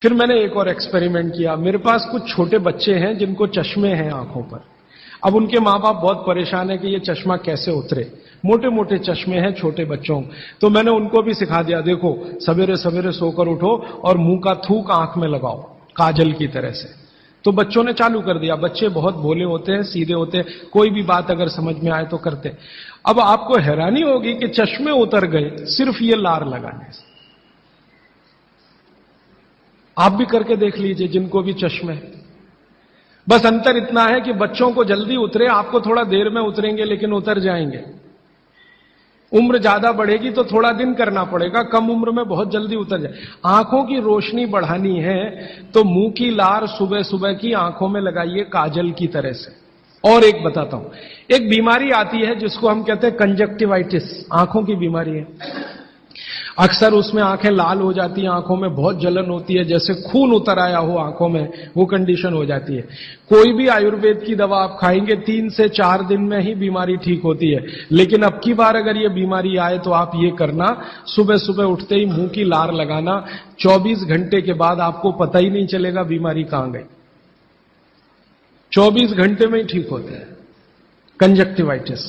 फिर मैंने एक और एक्सपेरिमेंट किया। मेरे पास कुछ छोटे बच्चे हैं जिनको चश्मे हैं आंखों पर। अब उनके मां बाप बहुत परेशान है कि ये चश्मा कैसे उतरे। मोटे मोटे चश्मे हैं छोटे बच्चों। तो मैंने उनको भी सिखा दिया, देखो सवेरे सवेरे सोकर उठो और मुंह का थूक आंख में लगाओ काजल की तरह से। तो बच्चों ने चालू कर दिया। बच्चे बहुत भोले होते हैं, सीधे होते हैं, कोई भी बात अगर समझ में आए तो करते। अब आपको हैरानी होगी कि चश्मे उतर गए सिर्फ ये लार लगाने से। आप भी करके देख लीजिए जिनको भी चश्मे। बस अंतर इतना है कि बच्चों को जल्दी उतरे, आपको थोड़ा देर में उतरेंगे लेकिन उतर जाएंगे। उम्र ज्यादा बढ़ेगी तो थोड़ा दिन करना पड़ेगा, कम उम्र में बहुत जल्दी उतर जाए। आंखों की रोशनी बढ़ानी है तो मुंह की लार सुबह सुबह की आंखों में लगाइए काजल की तरह से। और एक बताता हूं, एक बीमारी आती है जिसको हम कहते हैं कंजक्टिवाइटिस, आंखों की बीमारी है। अक्सर उसमें आंखें लाल हो जाती हैं, आंखों में बहुत जलन होती है, जैसे खून उतर आया हो आंखों में, वो कंडीशन हो जाती है। कोई भी आयुर्वेद की दवा आप खाएंगे 3 से 4 दिन में ही बीमारी ठीक होती है। लेकिन अब की बार अगर ये बीमारी आए तो आप ये करना, सुबह सुबह उठते ही मुंह की लार लगाना। 24 घंटे के बाद आपको पता ही नहीं चलेगा बीमारी कहां गई। 24 घंटे में ही ठीक होता है कंजक्टिवाइटिस।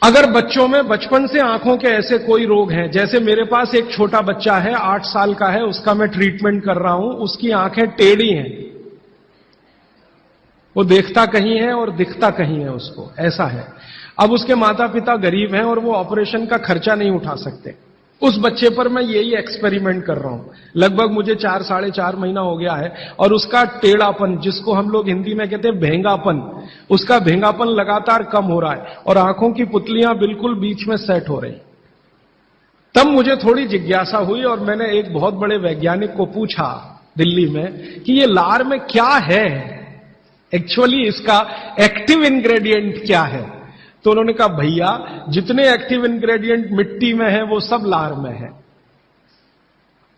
अगर बच्चों में बचपन से आंखों के ऐसे कोई रोग हैं, जैसे मेरे पास एक छोटा बच्चा है 8 साल का है, उसका मैं ट्रीटमेंट कर रहा हूं, उसकी आंखें टेढ़ी हैं, वो देखता कहीं है और दिखता कहीं है, उसको ऐसा है। अब उसके माता पिता गरीब हैं और वो ऑपरेशन का खर्चा नहीं उठा सकते। उस बच्चे पर मैं यही एक्सपेरिमेंट कर रहा हूं। लगभग मुझे 4 साढ़े 4 महीना हो गया है और उसका टेढ़ापन, जिसको हम लोग हिंदी में कहते हैं भेंगापन, उसका भेंगापन लगातार कम हो रहा है और आंखों की पुतलियां बिल्कुल बीच में सेट हो रही। तब मुझे थोड़ी जिज्ञासा हुई और मैंने एक बहुत बड़े वैज्ञानिक को पूछा दिल्ली में कि ये लार में क्या है, एक्चुअली इसका एक्टिव इंग्रेडिएंट क्या है। तो उन्होंने कहा, भैया जितने एक्टिव इंग्रेडिएंट मिट्टी में है वो सब लार में है।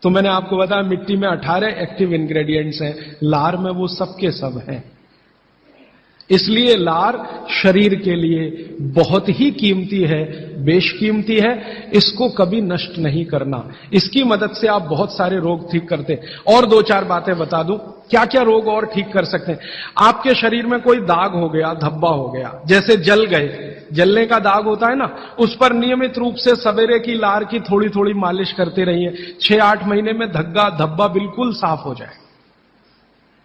तो मैंने आपको बताया मिट्टी में 18 एक्टिव इंग्रेडिएंट्स हैं, लार में वो सब के सब हैं। इसलिए लार शरीर के लिए बहुत ही कीमती है, बेशकीमती है। इसको कभी नष्ट नहीं करना। इसकी मदद से आप बहुत सारे रोग ठीक करते हैं। और 2-4 बातें बता दूं क्या क्या रोग और ठीक कर सकते हैं। आपके शरीर में कोई दाग हो गया, धब्बा हो गया, जैसे जल गए, जलने का दाग होता है ना, उस पर नियमित रूप से सवेरे की लार की थोड़ी थोड़ी मालिश करते रहिए। 6-8 महीने में धब्बा बिल्कुल साफ हो जाए,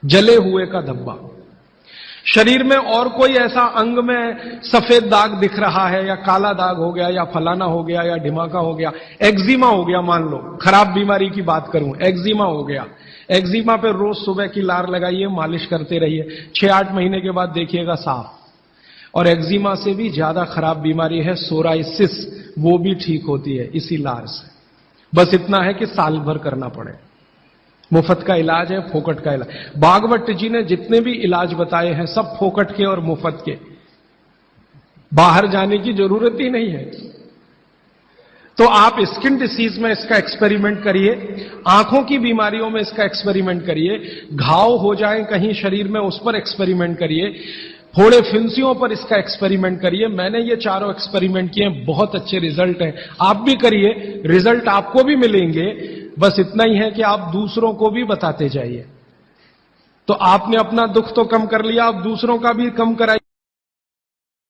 जले हुए का धब्बा। शरीर में और कोई ऐसा अंग में सफेद दाग दिख रहा है या काला दाग हो गया या फलाना हो गया या ढिमाका हो गया, एक्जिमा हो गया, मान लो खराब बीमारी की बात करूं, एक्जिमा हो गया, एक्जिमा पे रोज सुबह की लार लगाइए, मालिश करते रहिए, 6-8 महीने के बाद देखिएगा साफ। और एक्जिमा से भी ज्यादा खराब बीमारी है सोराइसिस, वो भी ठीक होती है इसी लार से। बस इतना है कि साल भर करना पड़े। मुफ्त का इलाज है, फोकट का इलाज। भागवत जी ने जितने भी इलाज बताए हैं सब फोकट के और मुफ्त के, बाहर जाने की जरूरत ही नहीं है। तो आप स्किन डिसीज में इसका एक्सपेरिमेंट करिए, आंखों की बीमारियों में इसका एक्सपेरिमेंट करिए, घाव हो जाए कहीं शरीर में उस पर एक्सपेरिमेंट करिए, फोड़े फिंसियों पर इसका एक्सपेरिमेंट करिए। मैंने ये चारों एक्सपेरिमेंट किए, बहुत अच्छे रिजल्ट हैं। आप भी करिए, रिजल्ट आपको भी मिलेंगे। बस इतना ही है कि आप दूसरों को भी बताते जाइए। तो आपने अपना दुख तो कम कर लिया, आप दूसरों का भी कम कराइए।